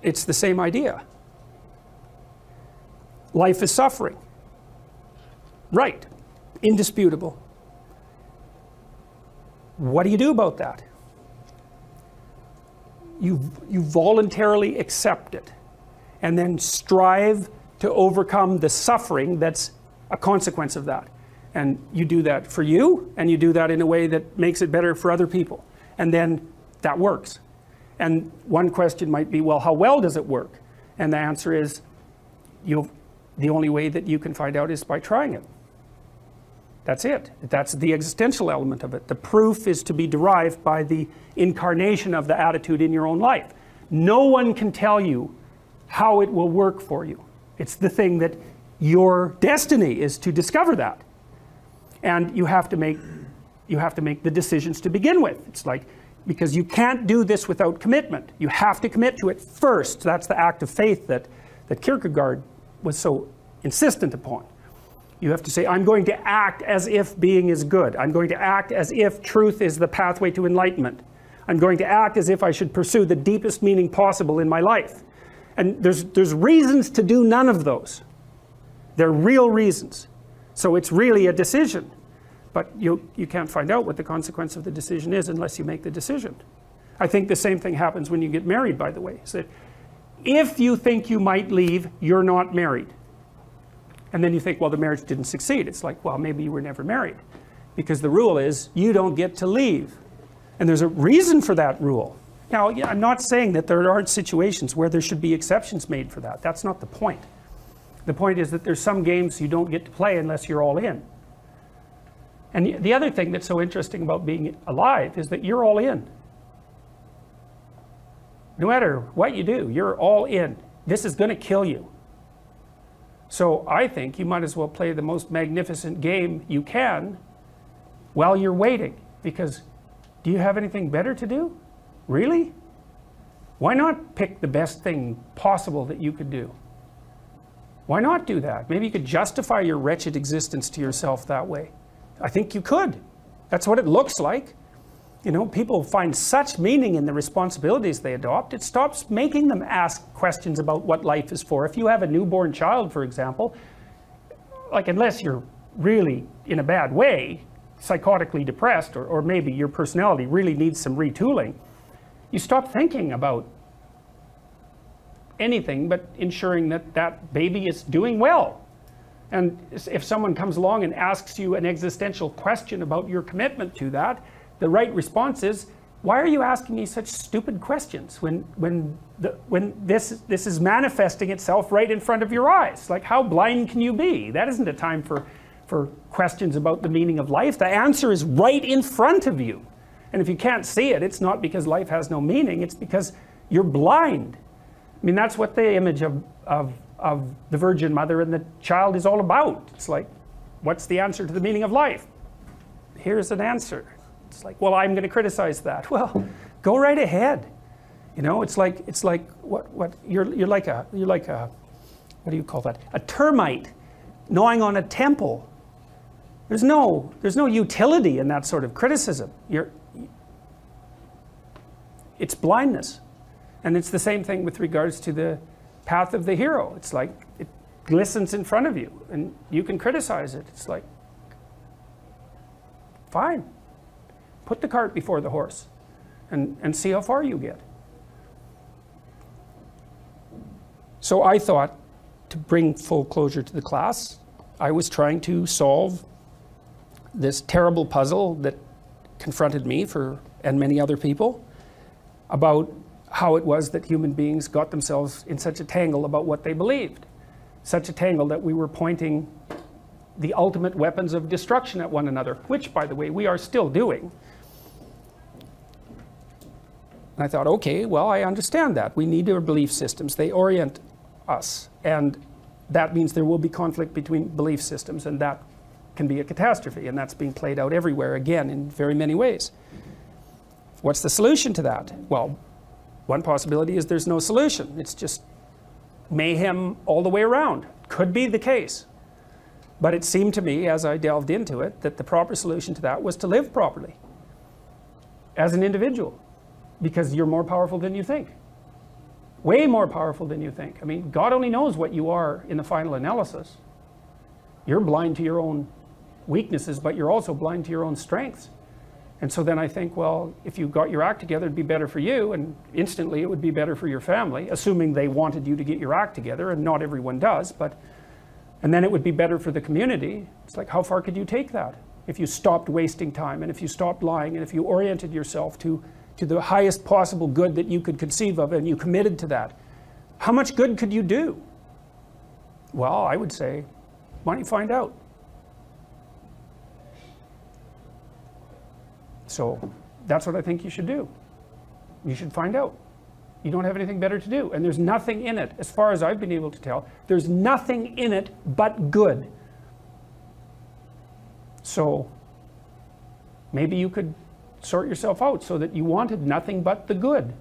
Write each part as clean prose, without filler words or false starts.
it's the same idea. Life is suffering. Right. Indisputable. What do you do about that? You voluntarily accept it and then strive to overcome the suffering that's a consequence of that. And you do that for you, and you do that in a way that makes it better for other people. And then that works. And one question might be, well, how well does it work? And the answer is, the only way that you can find out is by trying it. That's it. That's the existential element of it. The proof is to be derived by the incarnation of the attitude in your own life. No one can tell you how it will work for you. It's the thing that your destiny is to discover that. And you have to make the decisions to begin with. It's like, because you can't do this without commitment. You have to commit to it first. That's the act of faith that Kierkegaard was so insistent upon. You have to say, I'm going to act as if being is good. I'm going to act as if truth is the pathway to enlightenment. I'm going to act as if I should pursue the deepest meaning possible in my life. And there's reasons to do none of those. They're real reasons. So it's really a decision. But you can't find out what the consequence of the decision is unless you make the decision. I think the same thing happens when you get married, by the way. So if you think you might leave, you're not married. And then you think, well, the marriage didn't succeed. It's like, well, maybe you were never married. Because the rule is, you don't get to leave. And there's a reason for that rule. Now, I'm not saying that there aren't situations where there should be exceptions made for that. That's not the point. The point is that there's some games you don't get to play unless you're all in. And the other thing that's so interesting about being alive is that you're all in. No matter what you do, you're all in. This is going to kill you. So I think you might as well play the most magnificent game you can while you're waiting. Because do you have anything better to do? Really? Why not pick the best thing possible that you could do? Why not do that? Maybe you could justify your wretched existence to yourself that way. I think you could. That's what it looks like. You know, people find such meaning in the responsibilities they adopt. It stops making them ask questions about what life is for. If you have a newborn child, for example, like, unless you're really in a bad way, psychotically depressed, or maybe your personality really needs some retooling, you stop thinking about anything but ensuring that that baby is doing well. And if someone comes along and asks you an existential question about your commitment to that, the right response is, why are you asking me such stupid questions when this is manifesting itself right in front of your eyes? Like, how blind can you be? That isn't a time for questions about the meaning of life. The answer is right in front of you. And if you can't see it, it's not because life has no meaning, it's because you're blind. I mean, that's what the image of the Virgin Mother and the child is all about. It's like, what's the answer to the meaning of life? Here's an answer. It's like, well, I'm going to criticize that. Well, go right ahead. You know, it's like what you're like a what do you call that? A termite gnawing on a temple. There's no utility in that sort of criticism. It's blindness. And it's the same thing with regards to the path of the hero. It's like, it glistens in front of you and you can criticize it. It's like, fine. Put the cart before the horse and see how far you get. So I thought, to bring full closure to the class, I was trying to solve this terrible puzzle that confronted me and many other people about how it was that human beings got themselves in such a tangle about what they believed. Such a tangle that we were pointing the ultimate weapons of destruction at one another, which, by the way, we are still doing. And I thought, okay, well, I understand that. We need our belief systems. They orient us. And that means there will be conflict between belief systems, and that can be a catastrophe. And that's being played out everywhere, again, in very many ways. What's the solution to that? Well, one possibility is there's no solution. It's just mayhem all the way around. Could be the case. But it seemed to me, as I delved into it, that the proper solution to that was to live properly as an individual, because you're more powerful than you think. Way more powerful than you think. I mean, God only knows what you are in the final analysis. You're blind to your own weaknesses, but you're also blind to your own strengths. And so then I think, well, if you got your act together, it'd be better for you, and instantly it would be better for your family, assuming they wanted you to get your act together, and not everyone does, but, and then it would be better for the community. It's like, how far could you take that? If you stopped wasting time, and if you stopped lying, and if you oriented yourself to the highest possible good that you could conceive of, and you committed to that, how much good could you do? Well, I would say, why don't you find out? So that's what I think you should do. You should find out. You don't have anything better to do, and there's nothing in it, as far as I've been able to tell, there's nothing in it but good. So maybe you could sort yourself out so that you wanted nothing but the good,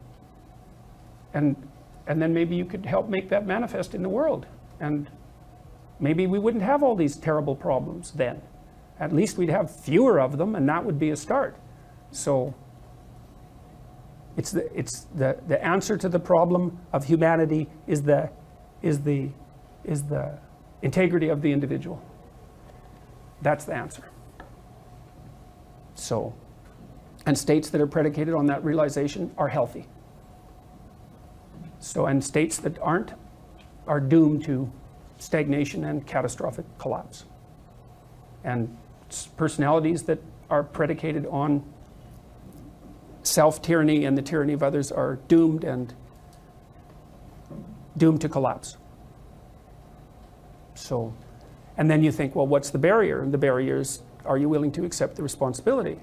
and then maybe you could help make that manifest in the world, and maybe we wouldn't have all these terrible problems then. At least we'd have fewer of them, and that would be a start. So it's the answer to the problem of humanity is the integrity of the individual. That's the answer. So, and states that are predicated on that realization are healthy. So, and states that aren't are doomed to stagnation and catastrophic collapse. And personalities that are predicated on self-tyranny and the tyranny of others are doomed to collapse. So, and then you think, well, what's the barrier? And the barrier is, are you willing to accept the responsibility?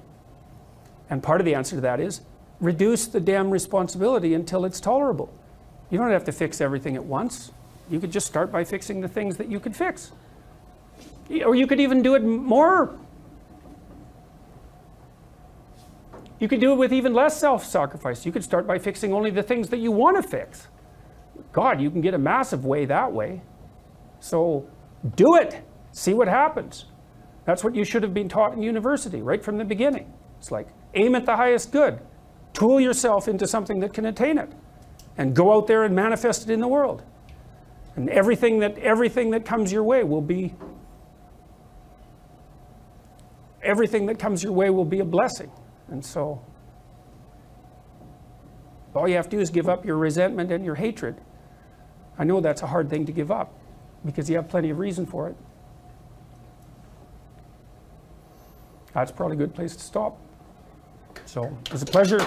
And part of the answer to that is, reduce the damn responsibility until it's tolerable. You don't have to fix everything at once. You could just start by fixing the things that you could fix. Or you could even do it more. You could do it with even less self-sacrifice. You could start by fixing only the things that you want to fix. God, you can get a massive way that way. So do it. See what happens. That's what you should have been taught in university right from the beginning. It's like, aim at the highest good. Tool yourself into something that can attain it. And go out there and manifest it in the world. And everything that comes your way will be a blessing. And so all you have to do is give up your resentment and your hatred. I know that's a hard thing to give up because you have plenty of reason for it. That's probably a good place to stop. So it was a pleasure.